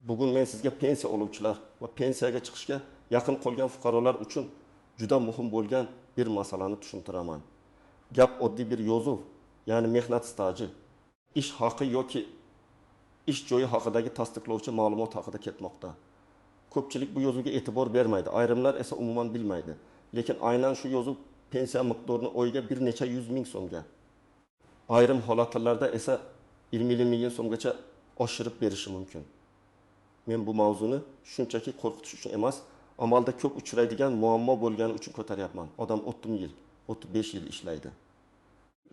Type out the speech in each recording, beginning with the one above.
Bugun men sizga pensiya oluvchilar va pensiyaga chiqishga yaqin qolgan fuqarolar uchun juda muhim bo'lgan bir masalani tushuntiraman. Gap oddiy bir yozuv, ya'ni mehnat staji, ish haqi yoki ish joyi haqidagi tasdiqlovchi ma'lumot haqida ketmoqda. Ko'pchilik bu yozuvga e'tibor bermaydi, ayrimlar esa umuman bilmaydi. Lekin aynan shu yozuv pensiya miqdorini oyiga bir necha 100 ming so'mga, ayrim holatlarda esa 20 million so'mgacha oshirib berishi mumkin. Men bu mavzuni shunchaki qo'rqitish uchun emas, amalda ko'p uchraydigan muammo bo'lgani uchun ko'taryapman. Odam 30 yil, 35 yil ishlaydi.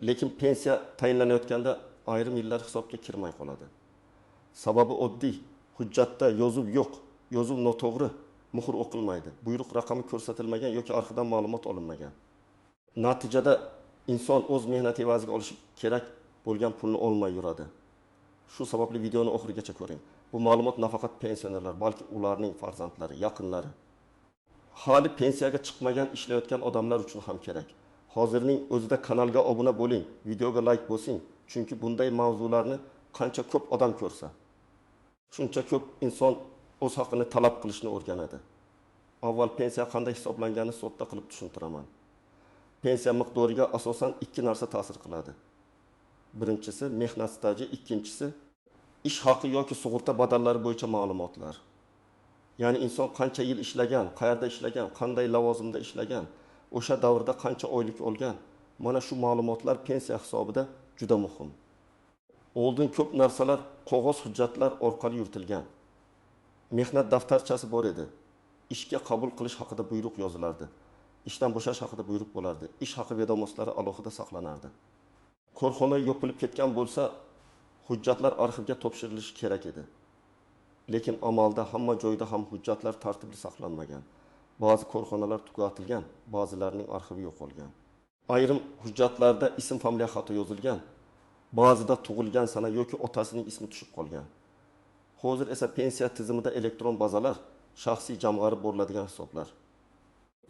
Lekin pensiya tayinlanayotganda ayrim yillar hisobga kirmay qoladi. Sababi oddiy, hujjatda yozuv yo'q, yozuv noto'g'ri, muhr o'qilmaydi, buyruq raqami ko'rsatilmagan yoki arxidan ma'lumot olinmagan. Natijada inson o'z mehnati evaziga olishi kerak bo'lgan pulni olmay yuradi. Shu sababli videoni oxirigacha ko'ring. Bu ma'lumot nafaqat pensionerlar, balki ularning farzandlari, yaqinlari, hali pensiyaga chiqmagan ishlayotgan odamlar uchun ham kerak. Hozirning o'zida kanalga obuna bo'ling, videoga like bosing, chunki bunday mavzularni qancha ko'p odam ko'rsa, shuncha ko'p inson o'z haqqini talab qilishni o'rganadi. Avval pensiya qanday hisoblangani sodda qilib tushuntiraman. Pensiya miqdoriga asosan ikki narsa ta'sir qiladi. Birinchisi mehnat staji, ikkinchisi ish haqi yoki sug'urta badallari bo'yicha ma'lumotlar. Ya'ni inson qancha yil ishlagan, qayerda ishlagan, qanday lavozimda ishlagan, o'sha davrda qancha oylik olgan, mana shu ma'lumotlar pensiya hisobida juda muhim. Oldin ko'p narsalar qog'oz hujjatlar orqali yuritilgan. Mehnat daftarchasi bor edi. Ishga qabul qilish haqida buyruq yozilardi. Ishdan bo'shash haqida buyruq bo'lardi. Ish haqi vedomoslari alohida saqlanardi. Korxona yopilib ketgan bo'lsa, hujjatlar arxivga topshirilishi kerak edi. Lekin amalda hamma joyda ham hujjatlar tartibli saqlanmagan. Ba'zi korxonalar tugatilgan, ba'zilarining arxivi yo'qolgan. Ayrim hujjatlarda ism familiya xato yozilgan, ba'zida tug'ilgan sana yoki otasining ismi tushib qolgan. Hozir esa pensiya tizimida elektron bazalar, shaxsiy jamg'arib boriladigan hisoblar,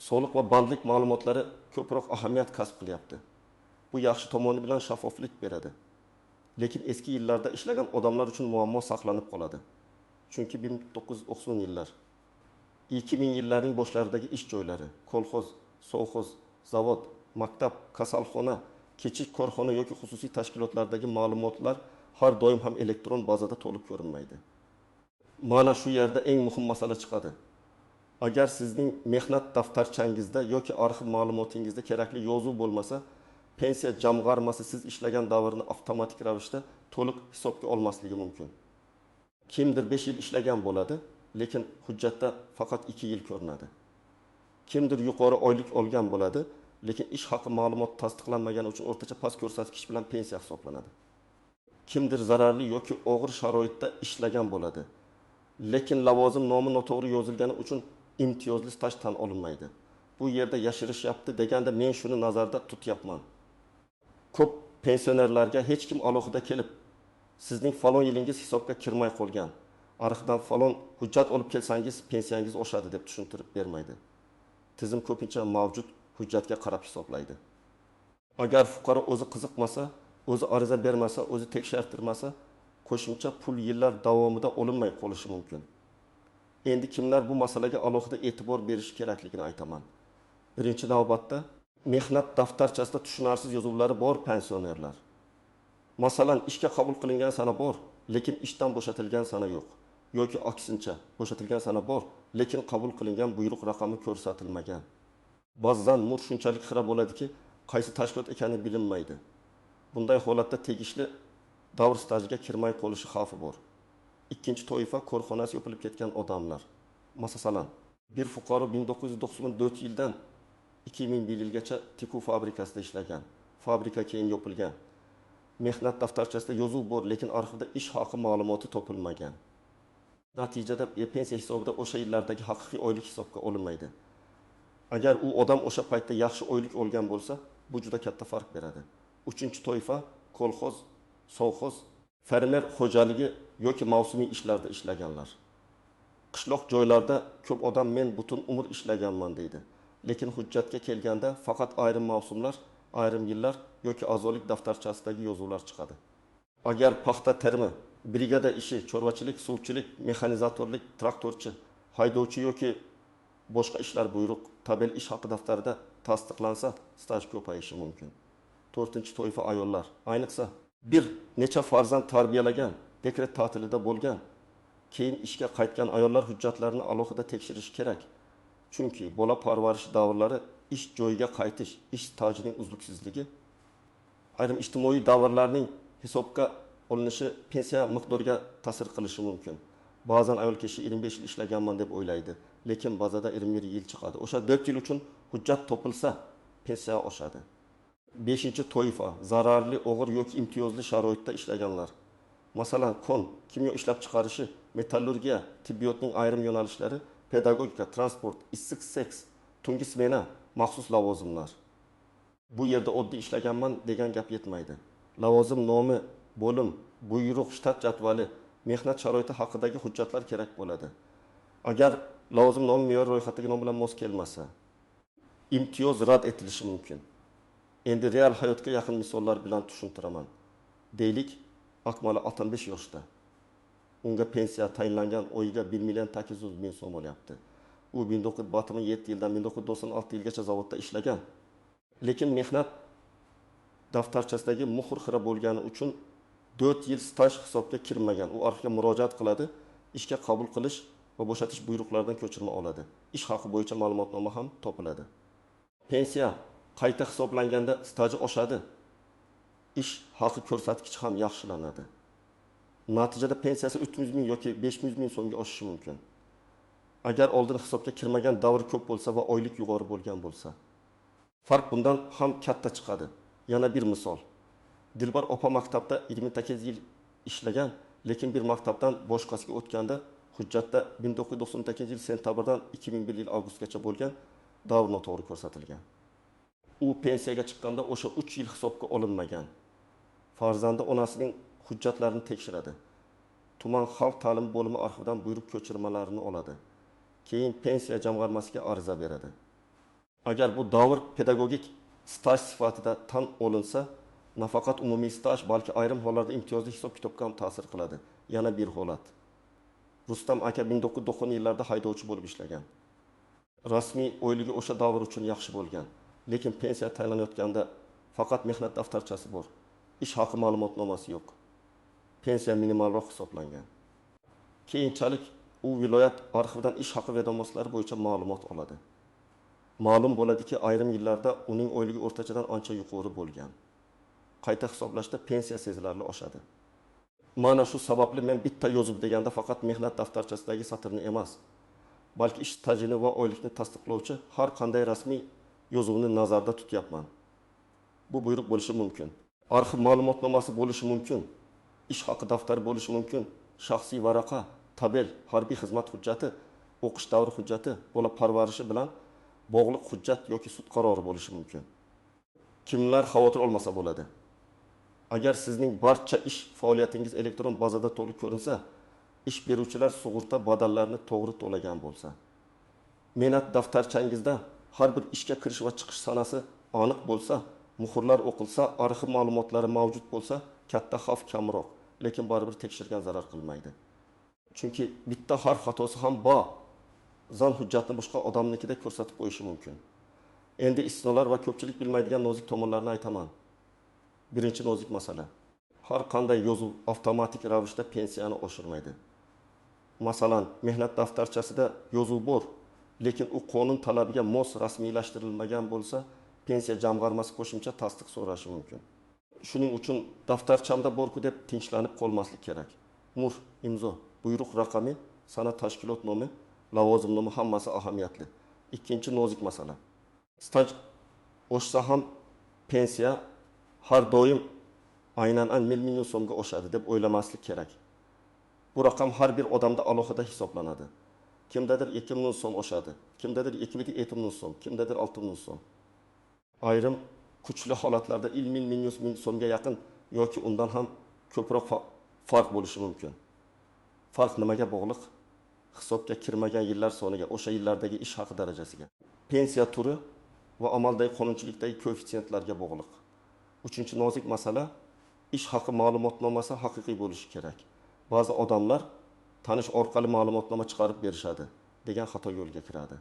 soliq va bandlik ma'lumotlari ko'proq ahamiyat kasb qilyapti. Bu yaxshi tomoni bilan shaffoflik beradi. Lekin eski yillarda ishlagan odamlar uchun muammo saqlanib qoladi. Chunki 1990 yillar, 2000 yillarning boshlaridagi ish joylari, kolxoz, sovxoz, zavod, maktab, kasalxona, kichik korxona yoki xususiy tashkilotlardagi ma'lumotlar har doim ham elektron bazada to'liq ko'rinmaydi. Mana shu yerda eng muhim masala chiqadi. Agar sizning mehnat daftarchangizda yoki arxiv ma'lumotingizda kerakli yozuv bo'lmasa, pensiya jamg'armasi siz ishlagan davrni avtomatik ravishda to'liq hisobga olmasligi mumkin. Kimdir 5 yil ishlagan bo'ladi, lekin hujjatda faqat 2 yil ko'rinadi. Kimdir yuqori oylik olgan bo'ladi, lekin ish haqi ma'lumot tasdiqlanmagani uchun o'rtacha past ko'rsatkich bilan pensiya hisoblanadi. Kimdir zararli yoki og'ir sharoitda ishlagan bo'ladi, lekin lavozim nomi noto'g'ri yozilgani uchun imtiyozli staj tan olinmaydi. Bu yerda yashirishyapti deganda men shuni nazarda tutyapman. Ko'p pensionerlarga hech kim alohida kelib, sizning falon yilingiz hisobga kirmay qolgan, arxivdan falon hujjat olib kelsangiz pensiyangiz oshadi deb tushuntirib bermaydi. Tizim ko'pincha mavjud hujjatga qarab hisoblaydi. Agar fuqaro o'zi qiziqmasa, o'zi ariza bermasa, o'zi tekshirtirmasa, qo'shimcha pul yillar davomida olinmay qolishi mumkin. Endi kimlar bu masalaga alohida e'tibor berishi kerakligini aytaman. Birinchi navbatda mehnat daftarchasida tushunarsiz yozuvlari bor pensionerlar. Masalan, ishga qabul qilingan sana bor, lekin ishdan bo'shatilgan sana yo'q. Yoki aksincha, bo'shatilgan sana bor, lekin qabul qilingan buyruq raqami ko'rsatilmagan. Ba'zan mur shunchalik xira bo'ladiki, qaysi tashkilot ekani bilinmaydi. Bunday holatda tegishli davr stajiga kirmay qolishi xavfi bor. Ikkinchi toifa korxonasi yopilib ketgan odamlar. Masalan, bir fuqaro 1994 yildan 2001 yilgacha tikuv fabrikasida ishlagan. Fabrika keyin yopilgan. Mehnat daftarchasida yozuv bor, lekin arxivda ish haqi ma'lumoti topilmagan. Natijada pensiya hisobida o'sha yillardagi haqiqiy oylik hisobga olinmaydi. Agar u odam o'sha paytda yaxshi oylik olgan bo'lsa, bu juda katta farq beradi. Uchinchi toifa kolxoz, sovxoz, fermer xo'jaligi yoki mavsumiy ishlarda ishlaganlar. Qishloq joylarda ko'p odam men butun umr ishlaganman deydi. Lekin hujjatga kelganda faqat ayrim mavsumlar, ayrim yillar yoki a'zolik daftarchasidagi yozuvlar chiqadi. Agar paxta terimi brigada ishi, chorvachilik, suvchilik, mexanizatorlik, traktorchi, haydovchi yoki boshqa ishlar buyruq, tabel ish haqi daftarida tasdiqlansa, staj ko'payishi mumkin. 4-toifa ayollar, ayniqsa bir necha farzand tarbiyalagan, dekret ta'tilida bo'lgan, keyin ishga qaytgan ayollar hujjatlarini alohida tekshirish kerak. Chunki bola parvarishi davrlari ish joyiga qaytish, ish stajining uzluksizligi, ayrim ijtimoiy davrlarning hisobga olinishi pensiya miqdoriga ta'sir qilishi mumkin. Ba'zan ayol kishi 25 yil ishlaganman deb o'ylaydi, lekin ba'zida 21 yil chiqadi. O'sha 4 yil uchun hujjat topilsa, pensiya oshadi. 5-toifa zararli, og'ir yoki imtiyozli sharoitda ishlaganlar. Masalan, kon, kimyo ishlab chiqarishi, metallurgiya, tibbiyotning ayrim yo'nalishlari, pedagogika, transport, issiq seks, tungi smena, maxsus lavozimlar. Bu yerda oddiy ishlaganman degan gap yetmaydi. Lavozim nomi, bo'lim, buyruq, shtat jadvali, mehnat sharoiti haqidagi hujjatlar kerak bo'ladi. Agar lavozim nomi me'yor ro'yxatdagi nom bilan mos kelmasa, imtiyoz rad etilishi mumkin. Endi real hayotga yaqin misollar bilan tushuntiraman. Deylik, Akmala 65 yoshda. Unga pensiya tayinlangan oyiga 1.800.000 so'm olyapti. U 1997 yildan 1996 yilgacha zavodda ishlagan. Lekin mehnat daftarchasidagi muhr xira bo'lgani uchun 4 yil staj hisobga kirmagan. U arxivga murojaat qiladi, ishga qabul qilish va bo'shatish buyruqlaridan ko'chirma oladi. Ish haqi bo'yicha ma'lumotnoma ham topiladi. Pensiya qayta hisoblanganda staji oshadi. Ish haqi ko'rsatkichi ham yaxshilanadi. Natijada pensiyasi 300.000 yoki 500.000 so'mga oshishi mumkin. Agar oldin hisobga kirmagan davr ko'p bo'lsa va oylik yuqori bo'lgan bo'lsa. Farq bundan ham katta chiqadi. Yana bir misol. Dilbar opa maktabda 28 yil ishlagan, lekin bir maktabdan boshqasiga o'tganda hujjatda 1998 yil sentabrdan 2001 yil avgustgacha bo'lgan davr noto'g'ri ko'rsatilgan. U pensiyaga chiqqanda o'sha 3 yil hisobga olinmagan. Farzandi onasining hujjatlarini tekshiradi. Tuman xalq ta'limi bo'limi arxividan buyruq ko'chirmalarini oladi. Keyin pensiya jamg'armasiga ariza beradi. Agar bu davr pedagogik staj sifatida tan olinsa, nafaqat umumiy staj, balki ayrim hollarda imtiyozli hisob-kitobga ham ta'sir qiladi. Yana bir holat. Rustam aka 1990 yillarda haydovchi bo'lib ishlagan. Rasmiy oyligi o'sha davr uchun yaxshi bo'lgan, lekin pensiya tayinlanayotganda faqat mehnat daftarchasi bor. Ish haqi ma'lumotnomasi yo'q. Pensiya minimalroq hisoblangan. Keyinchalik u viloyat arxividan ish haqi vedomoslari bo'yicha ma'lumot oladi. Ma'lum bo'ladiki, ayrim yillarda uning oyligi o'rtachadan ancha yuqori bo'lgan. Qayta hisoblashda pensiya sezilarli oshadi. Mana shu sababli men bitta yozib deganda faqat mehnat daftarchasidagi satrni emas, balki ish stajini va oylikni tasdiqlovchi har qanday rasmiy yozuvni nazarda tutyapman. Bu buyruq bo'lishi mumkin. Arxiv ma'lumotnomasi bo'lishi mumkin. Ish haqi daftari bo'lishi mumkin. Shaxsiy varaqa, tabel, harbiy xizmat hujjati, o'qish davri hujjati, bola parvarishi bilan bog'liq hujjat yoki sud qarori bo'lishi mumkin. Kimlar xavotir olmasa bo'ladi. Agar sizning barcha ish faoliyatingiz elektron bazada to'liq ko'rinsa, ish beruvchilar sug'urta badallarini to'g'ri to'lagan bo'lsa, mehnat daftarchangizda har bir ishga kirish va chiqish sanasi aniq bo'lsa, muhrlar o'qilsa, arxiv ma'lumotlari mavjud bo'lsa, katta xavf kamroq, lekin baribir tekshirgan zarar qilmaydi. Chunki bitta harf xatosi ham zan hujjatni boshqa odamnikida ko'rsatib qo'yishi mumkin. Endi istisnolar va ko'pchilik bilmaydigan nozik tomonlarni aytaman. Birinchi nozik masala. Har qanday yozuv avtomatik ravishda pensiyani oshirmaydi. Masalan, mehnat daftarchasida yozuv bor, lekin u qonun talabiga mos rasmiylashtirilmagan bo'lsa, pensiya jamg'armasi qo'shimcha tasdiq so'rashi mumkin. Shuning uchun daftarchamda bor-ku deb tinchlanib qolmaslik kerak. Muhr, imzo, buyruq raqami, san'at tashkilot nomi, lavozim nomi hammasi ahamiyatli. Ikkinchi nozik masala. Staj oshsa ham pensiya har doim aynan 1 million so'mga oshadi deb o'ylamaslik kerak. Bu raqam har bir odamda alohida hisoblanadi. Kimdadir 2 million so'm oshadi, kimdadir 2,7 million so'm, kimdadir 6 million so'm. Ayrim kuchli holatlarda 1 million so'mga yaqin yoki undan ham ko'proq farq bo'lishi mumkin. Farq nimaga bog'liq? Hisobga kirmagan yillar soniga, o'sha yillardagi ish haqi darajasiga, pensiya turi va amaldagi qonunchilikdagi koeffitsiyentlarga bog'liq. Uchinchi nozik masala, ish haqi ma'lumotnomasi haqiqiy bo'lishi kerak. Ba'zi odamlar tanish orqali ma'lumotnoma chiqarib berishadi degan xato yo'lga kiradi.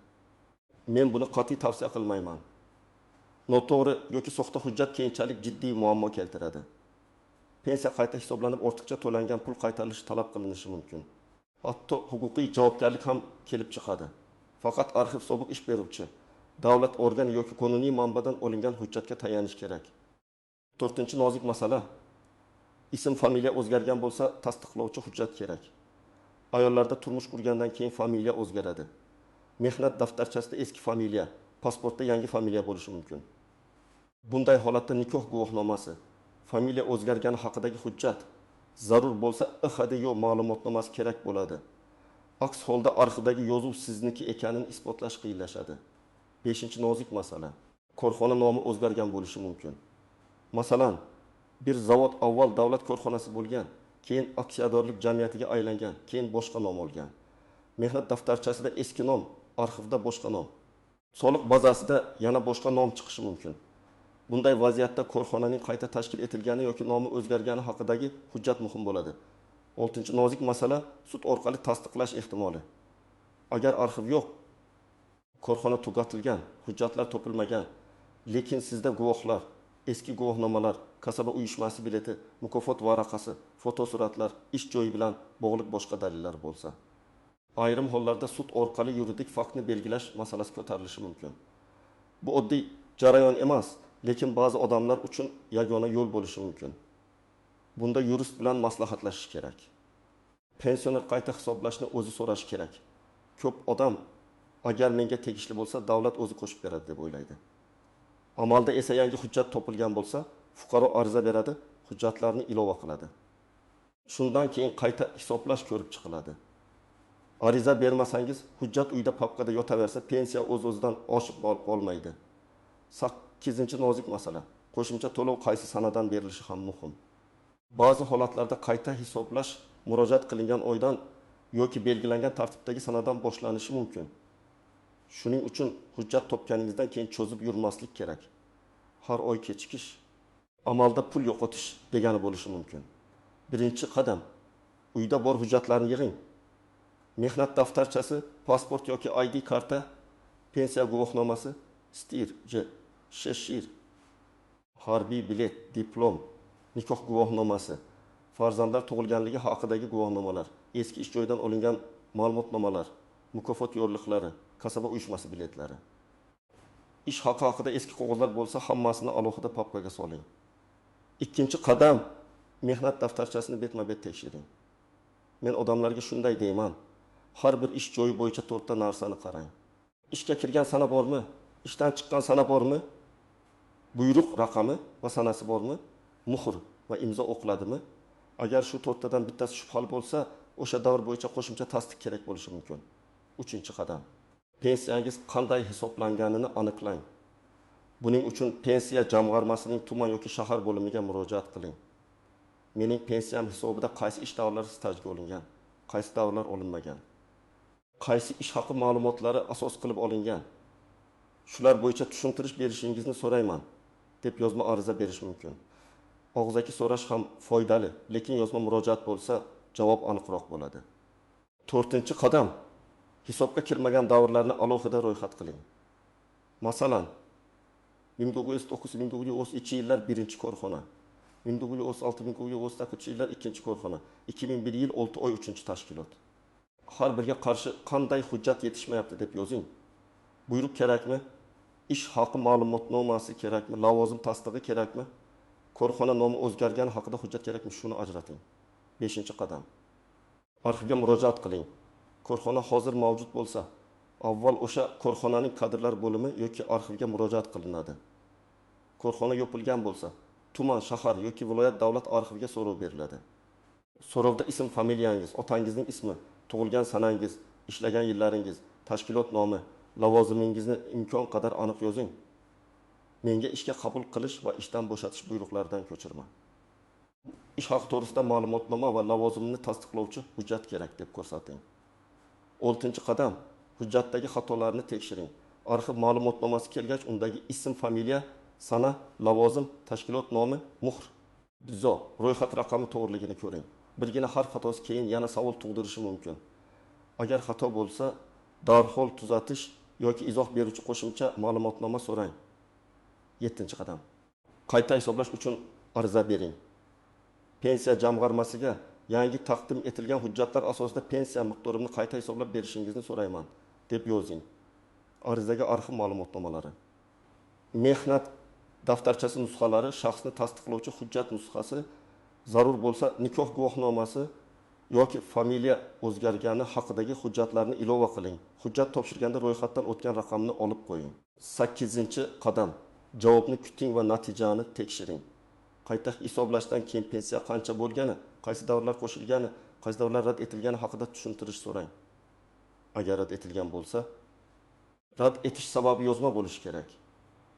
Men buni qat'iy tavsiya qilmayman. Noto'g'ri yoki soxta hujjat keyinchalik jiddiy muammo keltiradi. Pensiya qayta hisoblanib, ortiqcha to'langan pul qaytarilishi talab qilinishi mumkin. Hatto huquqiy javobgarlik ham kelib chiqadi. Faqat arxiv sobiq ish beruvchi, davlat organi yoki qonuniy manbadan olingan hujjatga tayanish kerak. 4-nozik masala. Ism familiya o'zgargan bo'lsa, tasdiqlovchi hujjat kerak. Ayollarda turmush qurgandan keyin familiya o'zgaradi. Mehnat daftarchasida eski familiya, pasportda yangi familiya bo'lishi mumkin. Bunday holatda nikoh guvohnomasi, familiya o'zgargani haqidagi hujjat, zarur bo'lsa IHDYO ma'lumotnomasi kerak bo'ladi. Aks holda arxivdagi yozuv sizniki ekanini isbotlash qiyinlashadi. 5-nozik masala. Korxona nomi o'zgargan bo'lishi mumkin. Masalan, bir zavod avval davlat korxonasi bo'lgan, keyin aksiyadorlik jamiyatiga aylangan, keyin boshqa nom olgan. Mehnat daftarchasida eski nom, arxivda boshqa nom. Soliq bazasida yana boshqa nom chiqishi mumkin. Bunday vaziyatda korxonaning qayta tashkil etilgani yoki nomi o'zgargani haqidagi hujjat muhim bo'ladi. 6-nozik masala sud orqali tasdiqlash ehtimoli. Agar arxiv yo'q, korxona tugatilgan, hujjatlar topilmagan, lekin sizda guvohlar, eski guvohnomalar, kasaba uyushmasi bileti, mukofot varaqasi, fotosuratlar, ish joyi bilan bog'liq boshqa dalillar bo'lsa, ayrim hollarda sud orqali yuridik faktni belgilash masalasi ko'tarilishi mumkin. Bu oddiy jarayon emas, lekin ba'zi odamlar uchun yagona yo'l bo'lishi mumkin. Bunda yurist bilan maslahatlashish kerak. Pensioner qayta hisoblashni o'zi so'rashi kerak. Ko'p odam agar menga tegishli bo'lsa, davlat o'zi qo'shib beradi deb o'ylaydi. Amalda esa yangi hujjat topilgan bo'lsa, fuqaro ariza beradi, hujjatlarni ilova qiladi. Shundan keyin qayta hisoblash ko'rib chiqiladi. Ariza bermasangiz, hujjat uyda papkada yotaversa, pensiya o'z-o'zidan oshib qolmaydi. 8-nozik masala. Qo'shimcha to'lov qaysi sanadan berilishi ham muhim. Ba'zi holatlarda qayta hisoblash murojaat qilingan oydan yoki belgilangan tartibdagi sanadan boshlanishi mumkin. Shuning uchun hujjat topganingizdan keyin cho'zib yurmaslik kerak. Har oy kechikish amalda pul yo'qotish degani bo'lishi mumkin. Birinchi qadam, uyda bor hujjatlarni yig'ing. Mehnat daftarchasi, pasport yoki ID karta, pensiya guvohnomasi, stir, sheshir, harbiy bilet, diplom, nikoh guvohnomasi, farzandlar tug'ilganligi haqidagi guvohnomalar, eski ish joyidan olingan ma'lumotnomalar, mukofot yo'lliqlari, kasaba uyushmasi biletlari. Ish haqi haqida eski qog'ozlar bo'lsa, hammasini alohida papkaga soling. Ikkinchi qadam, mehnat daftarchasini betma-bet tekshiring. Men odamlarga shunday deyman: har bir ish joyi bo'yicha 4 ta narsani qarang. Ishga kirgan sana bormi? Ishdan chiqqan sana bormi? Buyruq raqami va sanasi bormi? Muhr va imzo o'qiladimi? Agar shu 4 tadan bittasi shubhali bo'lsa, o'sha davr bo'yicha qo'shimcha tasdiq kerak bo'lishi mumkin. 3-qadam. Pensiyangiz qanday hisoblanganini aniqlang. Buning uchun pensiya jamg'armasining tuman yoki shahar bo'limiga murojaat qiling. Mening pensiyam hisobida qaysi ish davrlari stajga olingan, qaysi davrlar olinmagan, qaysi ish haqi ma'lumotlari asos qilib olingan. Shular bo'yicha tushuntirish berishingizni so'rayman deb yozma ariza berish mumkin. Og'zaki so'rash ham foydali, lekin yozma murojaat bo'lsa, javob aniqroq bo'ladi. 4-qadam. Hisobga kirmagan davrlarni alohida ro'yxat qiling. Masalan, 1909-1932 yillar 1-korxona, 1936-1938 yillar 2-korxona, 2001 yil 6 oy 3-tashkilot. Har biriga qarshi qanday hujjat yetishmayapti deb yozing. Buyruq kerakmi? Ish haqi ma'lumotnomasi kerakmi? Lavozim tasdig'i kerakmi? Korxona nomi o'zgargani haqida hujjat kerakmi? Shuni ajrating. 5-qadam. Arxivga murojaat qiling. Korxona hozir mavjud bo'lsa, avval o'sha korxonaning kadrlar bo'limi yoki arxivga murojaat qilinadi. Korxona yopilgan bo'lsa, tuman, shahar yoki viloyat davlat arxiviga so'rov beriladi. So'rovda ism, familiyangiz, otangizning ismi, tug'ilgan sanangiz, ishlagan yillaringiz, tashkilot nomi, lavozimingizni imkon qadar aniq yozing. Menga ishga qabul qilish va ishdan bo'shatish buyruqlaridan ko'chirma. Ish haqi to'g'risida ma'lumotnoma va lavozimni tasdiqlovchi hujjat kerak deb ko'rsating. 6-qadam. Hujjatdagi xatolarni tekshiring. Arxiv ma'lumotnomasi kelgach, undagi ism, familiya, sana, lavozim, tashkilot nomi, muhr, dizo, ro'yxat raqami to'g'riligini ko'ring. birgina har xatosi keyin yana savol tug'dirishi mumkin. Agar xato bo'lsa, darhol tuzatish yoki izoh beruvchi qo'shimcha ma'lumotnoma so'rang. 7-qadam. Qayta hisoblash uchun ariza bering. Pensiya jamg'armasiga yangi taqdim etilgan hujjatlar asosida pensiya miqdorini qayta hisoblab berishingizni so'rayman deb yozing. Arizaga arxiv ma'lumotnomalari. Mehnat daftarchasi nusxalari, shaxsni tasdiqlovchi hujjat nusxasi, zarur bo'lsa nikoh guvohnomasi yoki familiya o'zgargani haqidagi hujjatlarni ilova qiling. Hujjat topshirganda ro'yxatdan o'tgan raqamni olib qo'ying. 8-qadam. Javobni kuting va natijani tekshiring. Qayta hisoblashdan keyin pensiya qancha bo'lgani, qaysi davrlar qo'shilgani, qaysi davrlar rad etilgani haqida tushuntirish so'rang. Agar rad etilgan bo'lsa, rad etish sababi yozma bo'lishi kerak.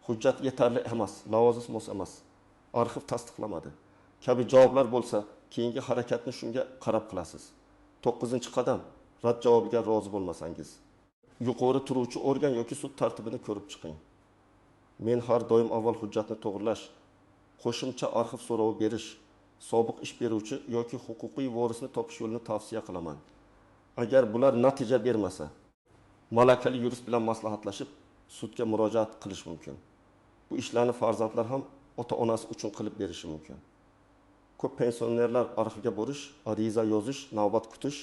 Hujjat yetarli emas, lavozim mos emas, arxiv tasdiqlamadi kabi javoblar bo'lsa, keyingi harakatni shunga qarab qilasiz. 9-qadam. Rad javobiga rozi bo'lmasangiz, yuqori turuvchi organ yoki sud tartibini ko'rib chiqing. Men har doim avval hujjatni to'g'rilash, qo'shimcha arxiv so'rovi berish, sobiq ish beruvchi yoki huquqiy vorisni topish yo'lini tavsiya qilaman. Agar bular natija bermasa, malakali yurist bilan maslahatlashib, sudga murojaat qilish mumkin. Bu ishlarni farzandlar ham ota-onasi uchun qilib berishi mumkin. Ko'p pensionerlar arxivga borish, ariza yozish, navbat kutish,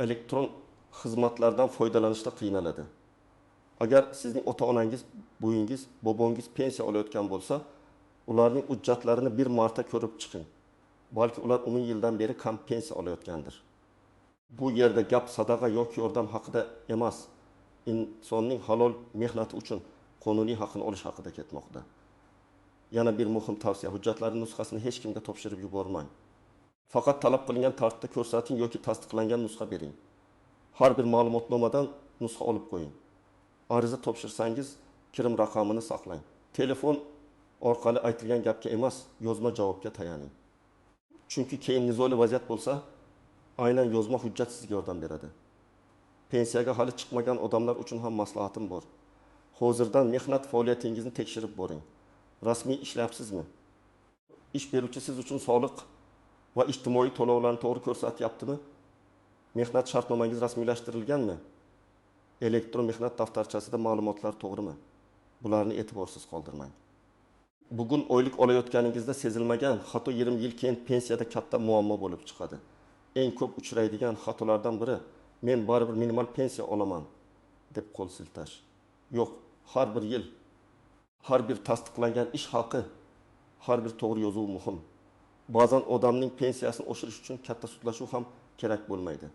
elektron xizmatlardan foydalanishda qiynaladi. Agar sizning ota-onangiz, buyingiz, bobongiz pensiya olayotgan bo'lsa, ularning hujjatlarini bir marta ko'rib chiqing. Balki ular 10 yildan beri kam pensiya olayotgandir. Bu yerda gap sadaqa yoki yordam haqida emas, insonning halol mehnati uchun qonuniy haqqini olish haqida ketmoqda. Yana bir muhim tavsiya, hujjatlarning nusxasini hech kimga topshirib yubormang. Faqat talab qilingan tartibda ko'rsating yoki tasdiqlangan nusxa bering. Har bir ma'lumotnomadan nusxa olib qo'ying. Ariza topshirsangiz, kirim raqamini saqlang. Telefon orqali aytilgan gapga emas, yozma javobga tayaning. Chunki keyin nizoli vaziyat bo'lsa, aynan yozma hujjat sizga yordam beradi. Pensiyaga hali chiqmagan odamlar uchun ham maslahatim bor. Hozirdan mehnat faoliyatingizni tekshirib boring. Rasmiy ishlayapsizmi? Ish beruvchi siz uchun soliq va ijtimoiy to'lovlarni to'g'ri ko'rsatyaptimi? Mehnat shartnomangiz rasmiylashtirilganmi? Elektron mehnat daftarchasida ma'lumotlar to'g'rimi? Bularni e'tiborsiz qoldirmang. Bugun oylik olayotganingizda sezilmagan xato 20 yil keyin pensiyada katta muammo bo'lib chiqadi. Eng ko'p uchraydigan xatolardan biri men baribir minimal pensiya olaman deb qo'l siltash. Yo'q, har bir yil, har bir tasdiqlangan ish haqi, har bir to'g'ri yozuv muhim. Ba'zan odamning pensiyasini oshirish uchun katta sudlashuv ham kerak bo'lmaydi.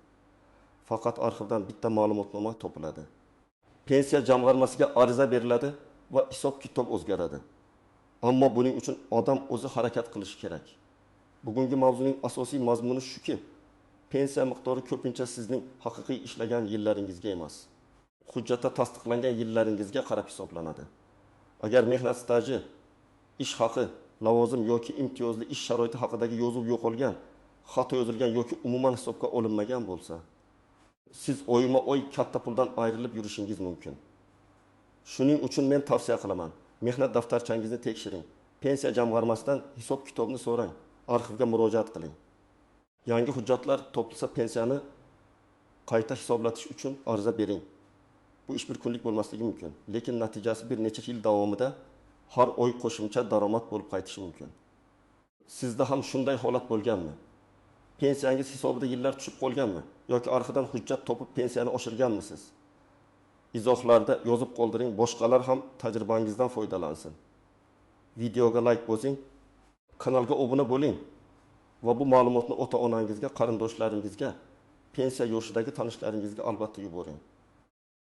Faqat arxivdan bitta ma'lumotnoma topiladi. Pensiya jamg'armasiga ariza beriladi va hisob-kitob o'zgaradi. Ammo buning uchun odam o'zi harakat qilishi kerak. Bugungi mavzuning asosiy mazmuni shuki, pensiya miqdori ko'pincha sizning haqiqiy ishlagan yillaringizga emas, hujjatda tasdiqlangan yillaringizga qarab hisoblanadi. Agar mehnat staji, ish haqi, lavozim yoki imtiyozli ish sharoiti haqidagi yozuv yo'qolgan, xato yozilgan yoki umuman hisobga olinmagan bo'lsa, siz oyma-oy katta puldan ayrilib yurishingiz mumkin. Shuning uchun men tavsiya qilaman. Mehnat daftarchangizni tekshiring. Pensiya jamg'armasidan hisob-kitobni so'rang. Arxivga murojaat qiling. Yangi hujjatlar topilsa pensiyani qayta hisoblatish uchun ariza bering. Bu ish bir kunlik bo'lmasligi mumkin, lekin natijasi bir necha yil davomida har oy qo'shimcha daromad bo'lib qaytishi mumkin. Sizda ham shunday holat bo'lganmi? Pensiyangiz hisobida yillar tushib qolganmi? Yoki arxivdan hujjat topib pensiyani oshirganmisiz? Izohlarda yozib qoldiring, boshqalar ham tajribangizdan foydalansin. Videoga like bosing, kanalga obuna bo'ling va bu ma'lumotni ota-onangizga, qarindoshlaringizga, pensiya yoshidagi tanishlaringizga albatta yuboring.